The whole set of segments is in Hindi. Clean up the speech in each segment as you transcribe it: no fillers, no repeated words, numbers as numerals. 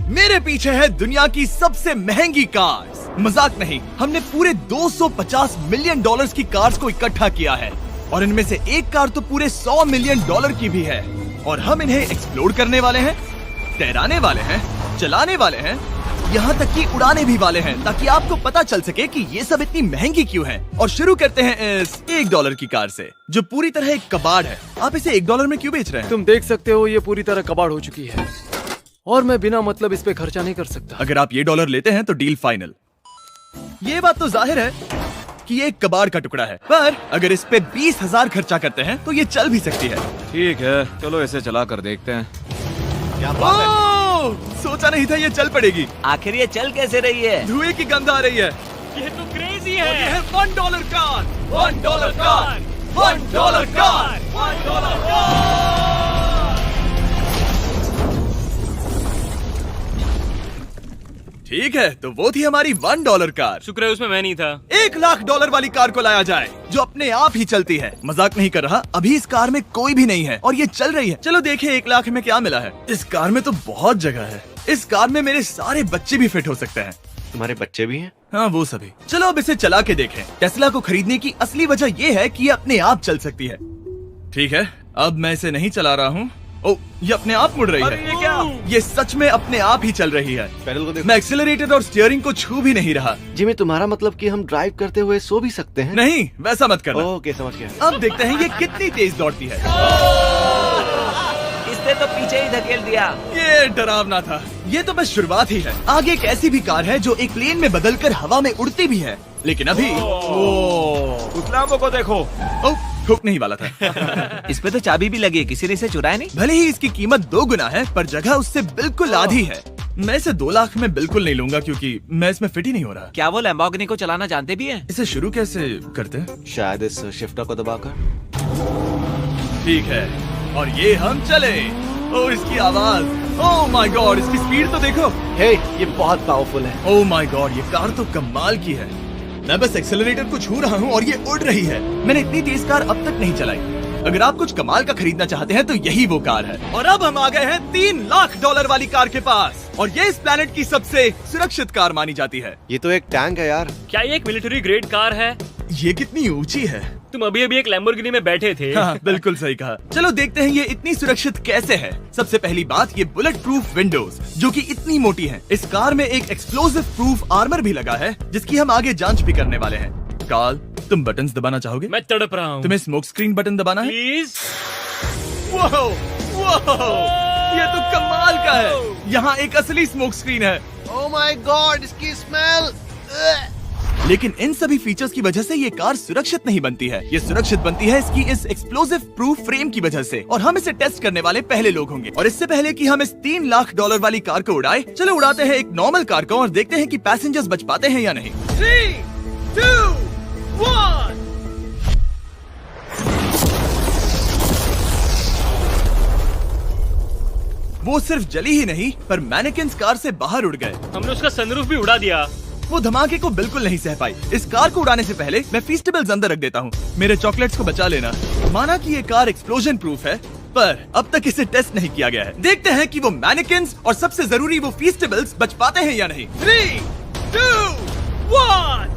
मेरे पीछे है दुनिया की सबसे महंगी कार्स। मजाक नहीं, हमने पूरे 250 मिलियन डॉलर्स की कार्स को इकट्ठा किया है और इनमें से एक कार तो पूरे 100 मिलियन डॉलर की भी है। और हम इन्हें एक्सप्लोर करने वाले हैं, तैराने वाले हैं, चलाने वाले हैं, यहाँ तक कि उड़ाने भी वाले हैं, ताकि आपको पता चल सके कि ये सब इतनी महंगी क्यों है। और शुरू करते हैं इस $1 की कार से, जो पूरी तरह एक कबाड़ है। आप इसे $1 में क्यों बेच रहे हैं? तुम देख सकते हो ये पूरी तरह कबाड़ हो चुकी है और मैं बिना मतलब इस पे खर्चा नहीं कर सकता। अगर आप ये $1 लेते हैं तो डील फाइनल। ये बात तो जाहिर है कि ये एक कबाड़ का टुकड़ा है, पर अगर इस पे 20,000 खर्चा करते हैं तो ये चल भी सकती है। ठीक है, चलो इसे चला कर देखते हैं। क्या बात है? सोचा नहीं था ये चल पड़ेगी। आखिर ये चल कैसे रही है? धुएं की गंध आ रही है। ये तो क्रेजी और ये है। है $1 कार, $1 कार, $1 कार, $1 कार। ठीक है, तो वो थी हमारी $1 कार। शुक्र है उसमें मैं नहीं था। $1,00,000 वाली कार को लाया जाए, जो अपने आप ही चलती है। मजाक नहीं कर रहा, अभी इस कार में कोई भी नहीं है और ये चल रही है। चलो देखें 1 लाख में क्या मिला है। इस कार में तो बहुत जगह है। इस कार में मेरे सारे बच्चे भी फिट हो सकते हैं। तुम्हारे बच्चे भी हैं? हाँ, वो सभी। चलो अब इसे चला के देखें। टेस्ला को खरीदने की असली वजह ये है कि ये अपने आप चल सकती है। ठीक है, अब मैं इसे नहीं चला रहा हूँ। ओ, ये अपने आप मुड़ रही है। ये क्या? ये सच में अपने आप ही चल रही है। पैडल को देखो। मैं एक्सीलरेटर और स्टीयरिंग को छू भी नहीं रहा। जिमी, तुम्हारा मतलब कि हम ड्राइव करते हुए सो भी सकते हैं? नहीं, वैसा मत करना। ओके, समझ गया। अब देखते हैं ये कितनी तेज दौड़ती है। इसने तो पीछे ही धकेल दिया। ये डरावना था। ये तो बस शुरुआत ही है। आगे एक ऐसी भी कार है जो एक प्लेन में बदलकर हवा में उड़ती भी है, लेकिन अभी उस लैम्बो को देखो। ठोकने ही वाला था। इस पे तो चाबी भी लगी है, किसी ने इसे चुराया नहीं। भले ही इसकी कीमत 2 गुना है, पर जगह उससे बिल्कुल आधी है। मैं इसे 2 लाख में बिल्कुल नहीं लूंगा, क्योंकि मैं इसमें फिट ही नहीं हो रहा। क्या वो लैम्बोर्गिनी को चलाना जानते भी हैं? इसे शुरू कैसे करते हैं? शायद इस शिफ्टर को दबाकर। ठीक है, और ये हम चले। ओ, इसकी आवाज, ओह माय गॉड, इसकी स्पीड तो देखो। हे, ये बहुत पावरफुल है। ओह माय गॉड, ये कार तो कमाल की है। मैं बस एक्सेलरेटर को छू रहा हूँ और ये उड़ रही है। मैंने इतनी तेज कार अब तक नहीं चलाई। अगर आप कुछ कमाल का खरीदना चाहते हैं तो यही वो कार है। और अब हम आ गए हैं $3,00,000 वाली कार के पास, और ये इस प्लेनेट की सबसे सुरक्षित कार मानी जाती है। ये तो एक टैंक है यार। क्या ये एक मिलिट्री ग्रेड कार है? ये कितनी ऊंची है। तुम अभी अभी एक लैम्बोर्गिनी में बैठे थे। हाँ, बिल्कुल सही कहा। चलो देखते हैं ये इतनी सुरक्षित कैसे है। सबसे पहली बात, ये बुलेट प्रूफ विंडोज, जो कि इतनी मोटी हैं। इस कार में एक एक्सप्लोसिव प्रूफ आर्मर भी लगा है, जिसकी हम आगे जांच भी करने वाले हैं। कार्ल, तुम बटन्स दबाना चाहोगे? मैं तड़प रहा हूँ। तुम्हें स्मोक स्क्रीन बटन दबाना है? प्लीज। वाह, ये तो कमाल का है। यहाँ एक असली स्मोक स्क्रीन है। ओह माय गॉड, इसकी स्मेल। लेकिन इन सभी फीचर्स की वजह से ये कार सुरक्षित नहीं बनती है। ये सुरक्षित बनती है इसकी इस एक्सप्लोसिव प्रूफ फ्रेम की वजह से, और हम इसे टेस्ट करने वाले पहले लोग होंगे। और इससे पहले कि हम इस $3,00,000 वाली कार को उड़ाए, चलो उड़ाते हैं एक नॉर्मल कार को और देखते हैं कि पैसेंजर्स बच पाते हैं या नहीं। 3, 2, 1। वो सिर्फ जली ही नहीं, पर मैनेकिन्स कार से बाहर उड़ गए। हमने उसका सनरूफ भी उड़ा दिया। वो धमाके को बिल्कुल नहीं सह पाई। इस कार को उड़ाने से पहले मैं फीस्टेबल्स अंदर रख देता हूँ। मेरे चॉकलेट्स को बचा लेना। माना कि ये कार एक्सप्लोजन प्रूफ है, पर अब तक इसे टेस्ट नहीं किया गया है। देखते हैं कि वो मैनेकिन्स और सबसे जरूरी वो फीस्टेबल्स बच पाते हैं या नहीं। 3, 2, 1।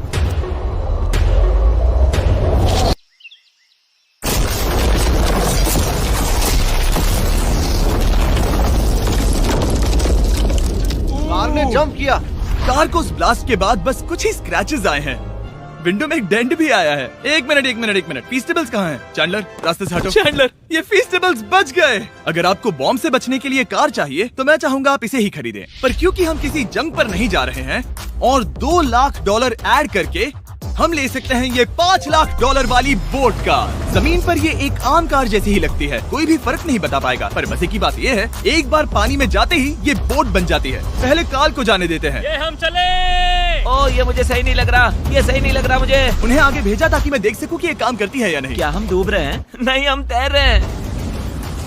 कार ने जंप किया। कार को उस ब्लास्ट के बाद बस कुछ ही स्क्रैचेस आए हैं। विंडो में एक डेंट भी आया है। एक मिनट, फीस्टेबल्स कहाँ हैं? चैंडलर, रास्ते से हटो। चैंडलर, ये फीस्टेबल्स बच गए। अगर आपको बॉम्ब से बचने के लिए कार चाहिए तो मैं चाहूंगा आप इसे ही खरीदें। पर क्योंकि हम किसी जंग पर नहीं जा रहे हैं और $2,00,000 ऐड करके हम ले सकते हैं ये $5,00,000 वाली बोट कार। जमीन पर ये एक आम कार जैसी ही लगती है, कोई भी फर्क नहीं बता पाएगा। पर मजे की बात ये है, एक बार पानी में जाते ही ये बोट बन जाती है। पहले कार्ल को जाने देते हैं। ये हम चले। ओह, ये मुझे सही नहीं लग रहा। ये सही नहीं लग रहा मुझे। उन्हें आगे भेजा ताकि मैं देख सकूं कि ये काम करती है या नहीं। क्या हम डूब रहे हैं? नहीं, हम तैर रहे हैं।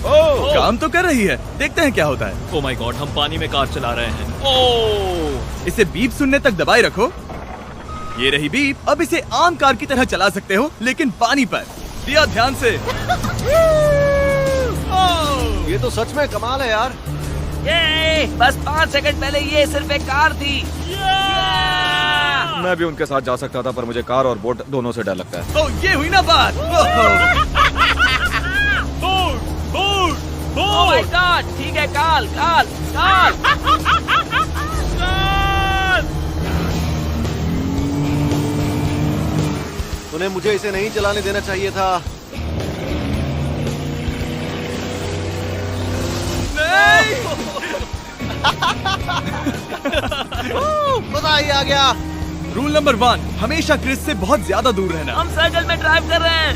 ओह, काम तो कर रही है। देखते हैं क्या होता है। ओह माय गॉड, हम पानी में कार चला रहे हैं। ओह, इसे बीप सुनने तक दबाए रखो। ये रही बीप। अब इसे आम कार की तरह चला सकते हो, लेकिन पानी पर। दिया ध्यान से। ये तो सच में कमाल है यार। ये बस 5 सेकंड पहले ये सिर्फ एक कार थी। मैं भी उनके साथ जा सकता था, पर मुझे कार और बोट दोनों से डर लगता है। ओ ये हुई ना बात। ओह माय गॉड, ठीक है, काल काल काल। उन्हें मुझे इसे नहीं चलाने देना चाहिए था। मजा ही आ गया। रूल नंबर 1, हमेशा क्रिस से बहुत ज्यादा दूर रहना। हम सर्कल में ड्राइव कर रहे हैं।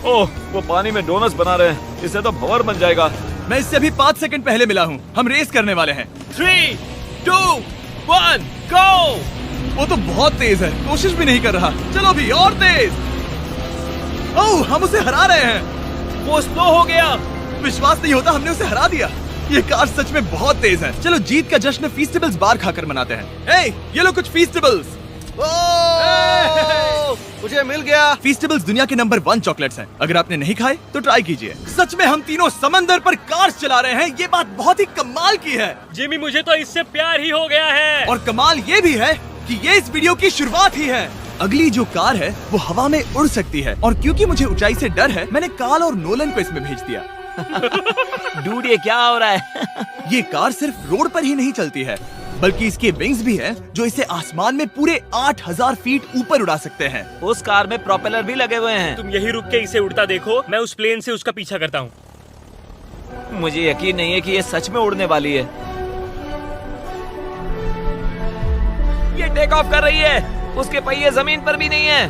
ओह, वो पानी में डोनट्स बना रहे हैं। इससे तो भंवर बन जाएगा। मैं इससे अभी 5 सेकंड पहले मिला हूँ। हम रेस करने वाले हैं। 3, 2, 1, गो। वो तो बहुत तेज है, कोशिश भी नहीं कर रहा। चलो भी और तेज। ओह, हम उसे हरा रहे हैं। वो स्लो हो गया। विश्वास नहीं होता, हमने उसे हरा दिया। ये कार सच में बहुत तेज है। चलो जीत का जश्न फीस्टेबल्स बार खाकर मनाते हैं। ए, ये लो कुछ फीस्टेबल्स। मुझे मिल गया। फीस्टेबल्स दुनिया के नंबर 1 चॉकलेट्स हैं। अगर आपने नहीं खाए तो ट्राई कीजिए। सच में हम तीनों समंदर पर कार्स चला रहे हैं। ये बात बहुत ही कमाल की है। जिमी, मुझे तो इससे प्यार ही हो गया है। और कमाल ये भी है कि ये इस वीडियो की शुरुआत ही है। अगली जो कार है वो हवा में उड़ सकती है, और क्योंकि मुझे ऊंचाई से डर है, मैंने काल और नोलन को इसमें भेज दिया। डूड, ये क्या हो रहा है? ये कार सिर्फ रोड पर ही नहीं चलती है, बल्कि इसके विंग्स भी हैं, जो इसे आसमान में पूरे 8000 फीट ऊपर उड़ा सकते हैं। उस कार में प्रोपेलर भी लगे हुए हैं। तुम यही रुक के इसे उड़ता देखो, मैं उस प्लेन से उसका पीछा करता हूँ। मुझे यकीन नहीं है कि ये सच में उड़ने वाली है। ये टेक ऑफ कर रही है। उसके पहिए जमीन पर भी नहीं है।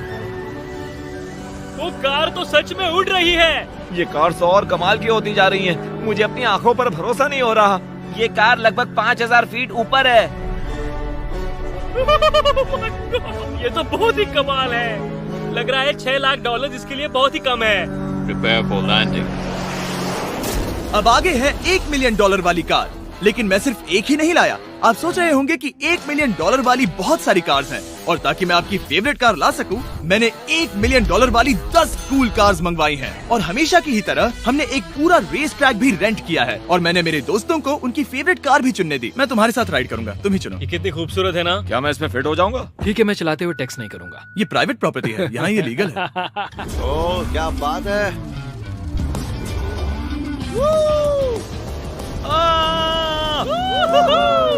वो कार तो सच में उड़ रही है। ये कार्स और कमाल की होती जा रही हैं। मुझे अपनी आंखों पर भरोसा नहीं हो रहा। ये कार लगभग 5000 फीट ऊपर है। ये तो बहुत ही कमाल है। लग रहा है $6 लाख इसके लिए बहुत ही कम है। Prepare for landing. अब आगे है $1 मिलियन वाली कार। लेकिन मैं सिर्फ एक ही नहीं लाया। आप सोच रहे होंगे कि $1 मिलियन वाली बहुत सारी कार्स हैं, और ताकि मैं आपकी फेवरेट कार ला सकूं, मैंने $1 मिलियन वाली 10 कूल कार्स मंगवाई हैं। और हमेशा की ही तरह हमने एक पूरा रेस ट्रैक भी रेंट किया है, और मैंने मेरे दोस्तों को उनकी फेवरेट कार भी चुनने दी। मैं तुम्हारे साथ राइड करूंगा, तुम ही चुनो। ये कितनी खूबसूरत है ना। क्या मैं इसमें फिट हो जाऊंगा? ठीक है, मैं चलाते हुए टैक्स नहीं करूंगा। ये प्राइवेट प्रॉपर्टी है, यहाँ ये लीगल है। ओह, क्या बात है।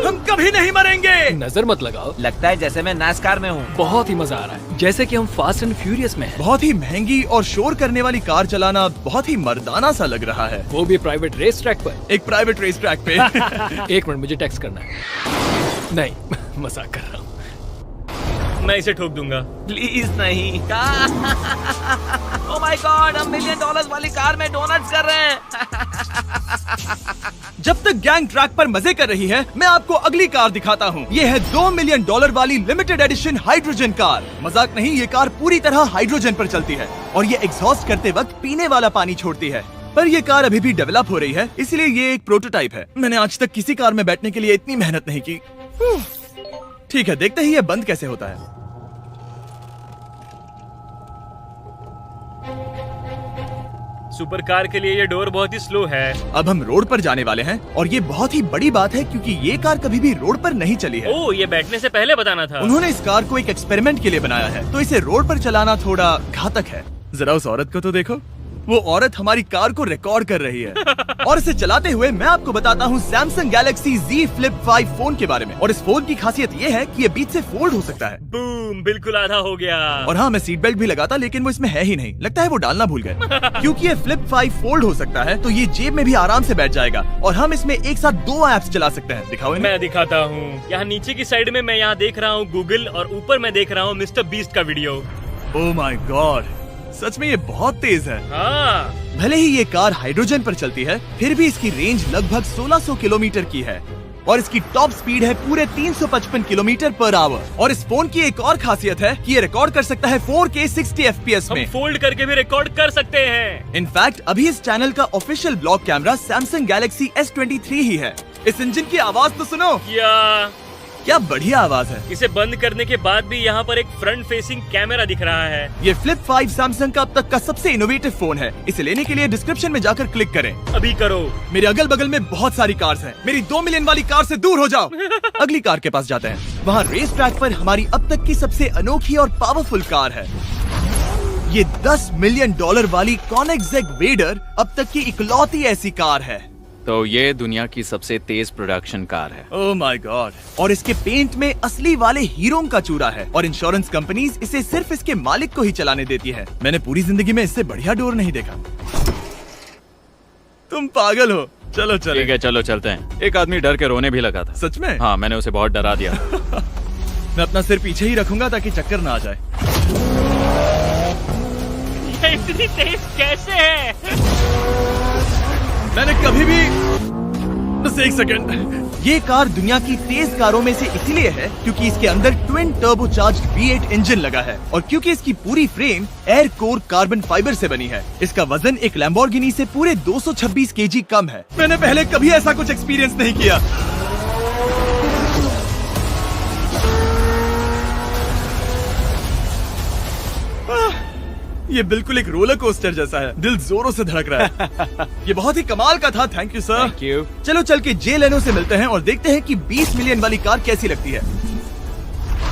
हम कभी नहीं मरेंगे। नजर मत लगाओ। लगता है जैसे मैं नासकार में हूँ। बहुत ही मजा आ रहा है, जैसे कि हम फास्ट एंड फ्यूरियस में हैं। बहुत ही महंगी और शोर करने वाली कार चलाना बहुत ही मर्दाना सा लग रहा है। वो भी प्राइवेट रेस ट्रैक पर। एक प्राइवेट रेस ट्रैक पे। 1 मिनट, मुझे टैक्स करना है। नहीं, मजाक कर रहा हूँ। मैं इसे ठोक दूंगा। प्लीज नहीं। ओह माय गॉड, हम $1 मिलियन वाली कार में डोनट्स कर रहे हैं। जब तक गैंग ट्रैक पर मजे कर रही है, मैं आपको अगली कार दिखाता हूँ। ये है $2 मिलियन वाली लिमिटेड एडिशन हाइड्रोजन कार। मजाक नहीं, ये कार पूरी तरह हाइड्रोजन पर चलती है, और ये एग्जॉस्ट करते वक्त पीने वाला पानी छोड़ती है। पर ये कार अभी भी डेवलप हो रही है, इसलिए ये एक प्रोटोटाइप है। मैंने आज तक किसी कार में बैठने के लिए इतनी मेहनत नहीं की। ठीक है, देखते ही ये बंद कैसे होता है। सुपर कार के लिए ये डोर बहुत ही स्लो है। अब हम रोड पर जाने वाले हैं, और ये बहुत ही बड़ी बात है क्योंकि ये कार कभी भी रोड पर नहीं चली है। ओह, ये बैठने से पहले बताना था। उन्होंने इस कार को एक एक्सपेरिमेंट के लिए बनाया है, तो इसे रोड पर चलाना थोड़ा घातक है। जरा उस औरत को तो देखो, वो औरत हमारी कार को रिकॉर्ड कर रही है। और इसे चलाते हुए मैं आपको बताता हूँ Samsung Galaxy Z Flip 5 phone के बारे में। और इस फोन की खासियत ये है कि ये बीच से फोल्ड हो सकता है। बूम, बिल्कुल आधा हो गया। और हाँ, मैं सीट बेल्ट भी लगाता, लेकिन वो इसमें है ही नहीं। लगता है वो डालना भूल गए। क्योंकि ये Flip 5 फोल्ड हो सकता है, तो ये जेब में भी आराम से बैठ जाएगा, और हम इसमें एक साथ 2 ऐप्स चला सकते हैं। दिखाओ इन्हें। मैं दिखाता हूँ। यहाँ नीचे की साइड में मैं यहाँ देख रहा हूँ गूगल, और ऊपर मैं देख रहा हूँ मिस्टर बीस्ट का वीडियो। ओह माय गॉड, सच में ये बहुत तेज है। हाँ, भले ही ये कार हाइड्रोजन पर चलती है, फिर भी इसकी रेंज लगभग 1600 किलोमीटर की है, और इसकी टॉप स्पीड है पूरे 355 किलोमीटर पर आवर। और इस फोन की एक और खासियत है कि ये रिकॉर्ड कर सकता है 4K 60 FPS हम में। फोल्ड करके भी रिकॉर्ड कर सकते हैं। इनफैक्ट अभी इस चैनल का official blog camera Samsung Galaxy S23 ही है। इस इंजन की आवाज तो सुनो। या क्या बढ़िया आवाज है। इसे बंद करने के बाद भी यहाँ पर एक फ्रंट फेसिंग कैमरा दिख रहा है। ये फ्लिप 5 सैमसंग का अब तक का सबसे इनोवेटिव फोन है। इसे लेने के लिए डिस्क्रिप्शन में जाकर क्लिक करें। अभी करो। मेरे अगल बगल में बहुत सारी कार्स हैं। मेरी 2 मिलियन वाली कार से दूर हो जाओ। अगली कार के पास जाते हैं। वहाँ रेस ट्रैक पर हमारी अब तक की सबसे अनोखी और पावरफुल कार है। ये $10 मिलियन वाली कॉनिग्सेग वेडर अब तक की इकलौती ऐसी कार है। तो ये दुनिया की सबसे तेज प्रोडक्शन कार है। Oh my God. और इसके पेंट में असली वाले हीरो का चूरा है और इंश्योरेंस कंपनीज इसे सिर्फ इसके मालिक को ही चलाने देती है। मैंने पूरी जिंदगी में इससे बढ़िया डोर नहीं देखा। तुम पागल हो। चलो चलो। ठीक है चलो चलते हैं। एक आदमी डर के रोने भी लगा था। सच में? हाँ, मैंने उसे बहुत डरा दिया। मैं अपना सिर पीछे ही रखूंगा ताकि चक्कर ना आ जाए। ये इतनी तेज कैसे है? मैंने कभी भी बस एक सेकंड। ये कार दुनिया की तेज कारों में से इसलिए है क्योंकि इसके अंदर ट्विन टर्बोचार्ज्ड V8 इंजन लगा है और क्योंकि इसकी पूरी frame air core carbon fibre से बनी है। इसका वजन एक लैम्बोर्गिनी से पूरे 226 kg कम है। मैंने पहले कभी ऐसा कुछ एक्सपीरियंस नहीं किया। ये बिल्कुल एक रोलर कोस्टर जैसा है। दिल जोरों से धड़क रहा है। ये बहुत ही कमाल का था। Thank you sir. Thank you. चलो चल के जे लेनो से मिलते हैं और देखते हैं कि 20 मिलियन वाली कार कैसी लगती है।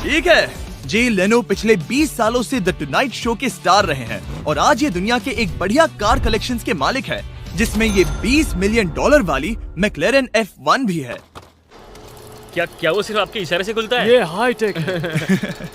ठीक है, जे लेनो पिछले 20 सालों से द टुनाइट शो के स्टार रहे हैं और आज ये दुनिया के एक बढ़िया कार कलेक्शंस के मालिक है, जिसमें ये $20 मिलियन वाली मैक्लेरन F1 भी है। क्या वो सिर्फ आपके इशारे से खुलता है? ये हाई टेक है।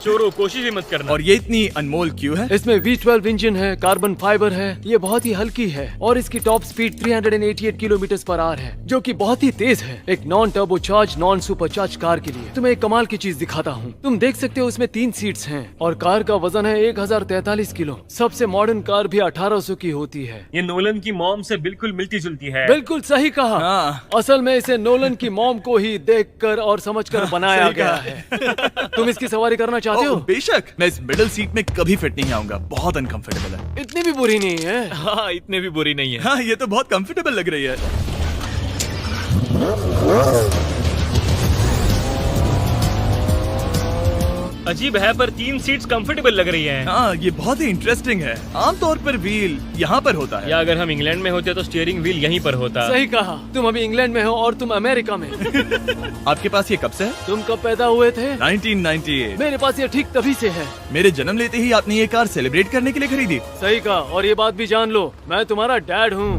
चोरों, कोशिश भी मत करना। और ये इतनी अनमोल क्यों है? इसमें V12 इंजन है, कार्बन फाइबर है, ये बहुत ही हल्की है और इसकी top speed 388 kilometre per hour है, जो कि बहुत ही तेज है एक non turbocharge non supercharge car के लिए। तुम्हें एक कमाल की चीज दिखाता हूँ। तुम देख सकते हो इसमें 3 सीट्स हैं और कार का वजन है 1043 किलो। सबसे मॉडर्न कार भी 1800 की होती है। ये नोलन की मॉम से बिल्कुल मिलती जुलती है। बिल्कुल सही कहा। हाँ। असल में इसे नोलन की मॉम को ही देखकर और समझकर बनाया सही गया कहा। है। तुम इसकी सवारी करना चाहते हो? बेशक। मैं इस मिडिल सीट में कभी फिट नहीं आऊंगा। बहुत अनकंफर्टेबल है। इतनी भी बुरी नहीं है। हाँ, इतने भी बुरी नहीं है। हाँ, ये तो बहुत कंफर्टेबल लग रही है। अजीब है पर 3 सीट्स कंफर्टेबल लग रही हैं। हाँ, ये बहुत ही इंटरेस्टिंग है। आमतौर पर व्हील यहाँ पर होता है। या अगर हम इंग्लैंड में होते तो स्टीयरिंग व्हील यहीं पर होता। सही कहा। तुम अभी इंग्लैंड में हो और तुम अमेरिका में। आपके पास ये कब से है? तुम कब पैदा हुए थे? 1998। मेरे पास ये ठीक तभी से है। मेरे जन्म लेते ही आपने ये कार सेलिब्रेट करने के लिए खरीदी। सही कहा। और ये बात भी जान लो, मैं तुम्हारा डैड हूँ।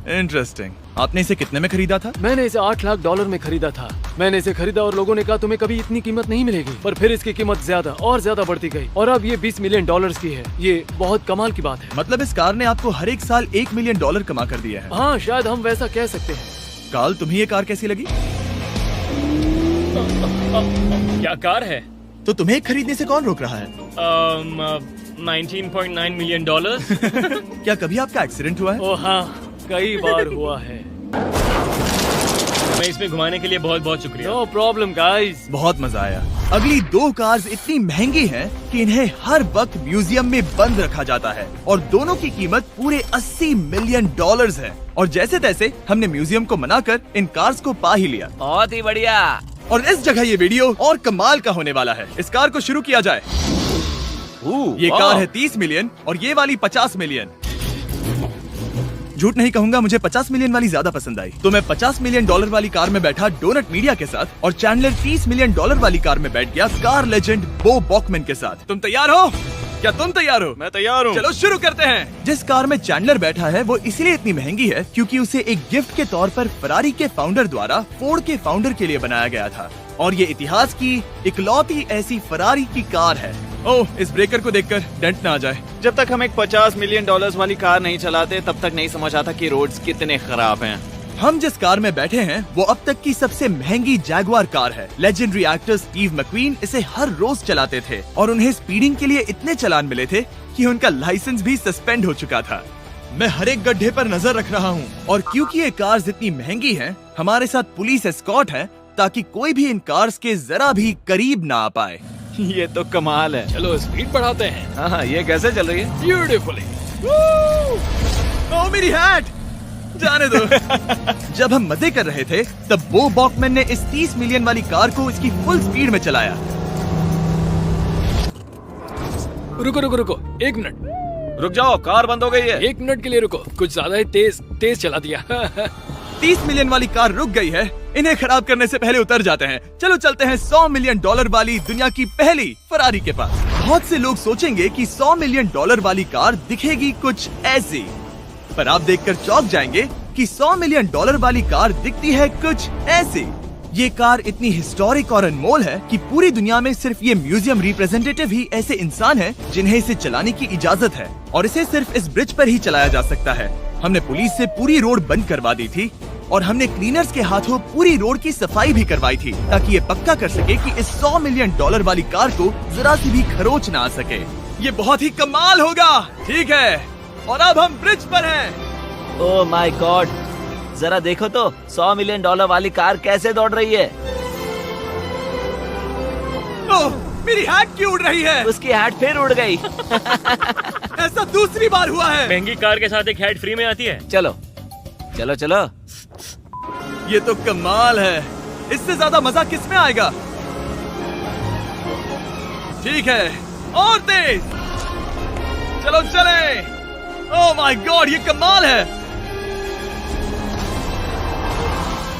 इंटरेस्टिंग। आपने इसे कितने में खरीदा था? मैंने इसे $8 लाख में खरीदा था। मैंने इसे खरीदा और लोगों ने कहा तुम्हें कभी इतनी कीमत नहीं मिलेगी, पर फिर इसकी कीमत ज्यादा और ज्यादा बढ़ती गई और अब ये $20 मिलियन की है। ये बहुत कमाल की बात है। मतलब इस कार ने आपको हर एक साल $1 मिलियन कमा कर दिया है। हाँ, शायद हम वैसा कह सकते हैं। काल, तुम्हें ये कार कैसी लगी? क्या कार है? तो तुम्हें खरीदने से कौन रोक रहा है? 19.9 मिलियन डॉलर। क्या कभी आपका एक्सीडेंट हुआ है? ओ हाँ, कई बार हुआ है। मैं इसमें घुमाने के लिए बहुत बहुत शुक्रिया। No problem guys. बहुत मजा आया। अगली 2 कार्स इतनी महंगी हैं कि इन्हें हर वक्त म्यूजियम में बंद रखा जाता है और दोनों की कीमत पूरे $80 मिलियन है। और जैसे तैसे हमने म्यूजियम को मनाकर इन कार्स को पा ही लिया। बहुत ही बढ़िया। और इस जगह ये वीडियो और कमाल का होने वाला है। इस कार को शुरू किया जाए। ये कार है 30 मिलियन और ये वाली 50 मिलियन। झूठ नहीं कहूंगा, मुझे 50 मिलियन वाली ज्यादा पसंद आई। तो मैं $50 मिलियन वाली कार में बैठा डोनट मीडिया के साथ और चैंडलर $30 मिलियन वाली कार में बैठ गया कार लेजेंड बो बॉकमैन के साथ। तुम तैयार हो? क्या तुम तैयार हो? मैं तैयार हूँ। चलो शुरू करते हैं। जिस कार में चैंडलर बैठा है वो इसलिए इतनी महंगी है क्योंकि उसे एक गिफ्ट के तौर पर फरारी के फाउंडर द्वारा फोर्ड के फाउंडर के लिए बनाया गया था और ये इतिहास की इकलौती ऐसी फरारी की कार है। ओह, इस ब्रेकर को देखकर डेंट ना आ जाए। जब तक हम एक $50 मिलियन वाली कार नहीं चलाते तब तक नहीं समझ आता कि रोड्स कितने खराब हैं। हम जिस कार में बैठे हैं वो अब तक की सबसे महंगी जैगुआर कार है। लेजेंडरी एक्टर स्टीव मैक्वीन इसे हर रोज चलाते थे और उन्हें स्पीडिंग के लिए इतने चालान मिले थे कि उनका लाइसेंस भी सस्पेंड हो चुका था। मैं हर एक गड्ढे पर नजर रख रहा हूँ और क्योंकि ये कार्स इतनी महंगी हैं, हमारे साथ पुलिस एस्कॉर्ट है ताकि कोई भी इन कार्स के जरा भी करीब ना आ पाए। ये तो कमाल है। चलो स्पीड बढ़ाते हैं। हाँ, ये कैसे चल रही है? ब्यूटीफुली। ओह, मेरी हैट! जाने दो। जब हम मजे कर रहे थे तब बो बॉकमैन ने इस 30 मिलियन वाली कार को इसकी फुल स्पीड में चलाया। रुको रुको रुको, 1 मिनट। रुक जाओ, कार बंद हो गई है। 1 मिनट के लिए रुको, कुछ ज्यादा ही तेज चला दिया। 30 मिलियन वाली कार रुक गई है। इन्हें खराब करने से पहले उतर जाते हैं। चलो चलते हैं $100 मिलियन वाली दुनिया की पहली फरारी के पास। बहुत से लोग सोचेंगे कि $100 मिलियन वाली कार दिखेगी कुछ ऐसी, पर आप देखकर चौंक जाएंगे कि $100 मिलियन वाली कार दिखती है कुछ ऐसी। ये कार इतनी हिस्टोरिक और अनमोल है कि पूरी दुनिया में सिर्फ ये म्यूजियम रिप्रेजेंटेटिव ही ऐसे इंसान हैं जिन्हें इसे चलाने की इजाजत है, और इसे सिर्फ इस ब्रिज पर ही चलाया जा सकता है। हमने पुलिस से पूरी रोड बंद करवा दी थी और हमने क्लीनर्स के हाथों पूरी रोड की सफाई भी करवाई थी, ताकि ये पक्का कर सके कि इस $100 मिलियन वाली कार को जरा सी भी खरोच ना आ सके। ये बहुत ही कमाल होगा, ठीक है? और अब हम ब्रिज पर हैं। ओह माय गॉड, जरा देखो तो $100 मिलियन वाली कार कैसे दौड़ रही है। ओह, मेरी हैट क्यों उड़ रही है? उसकी हैट फिर उड़ गई। ऐसा दूसरी बार हुआ है। महंगी कार के साथ एक हेड फ्री में आती है। चलो चलो चलो। ये तो कमाल है। इससे ज्यादा मजा किसमें आएगा? ठीक है, और तेज। चलो चले। ओह माय गॉड, ये कमाल है।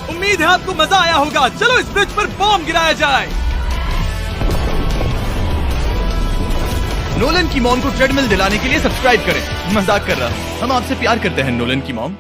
उम्मीद है आपको मजा आया होगा। चलो इस ब्रिज पर बॉम्ब गिराया जाए। नोलन की मॉम को ट्रेडमिल दिलाने के लिए सब्सक्राइब करें। मजाक कर रहा हूँ, हम आपसे प्यार करते हैं नोलन की मॉम।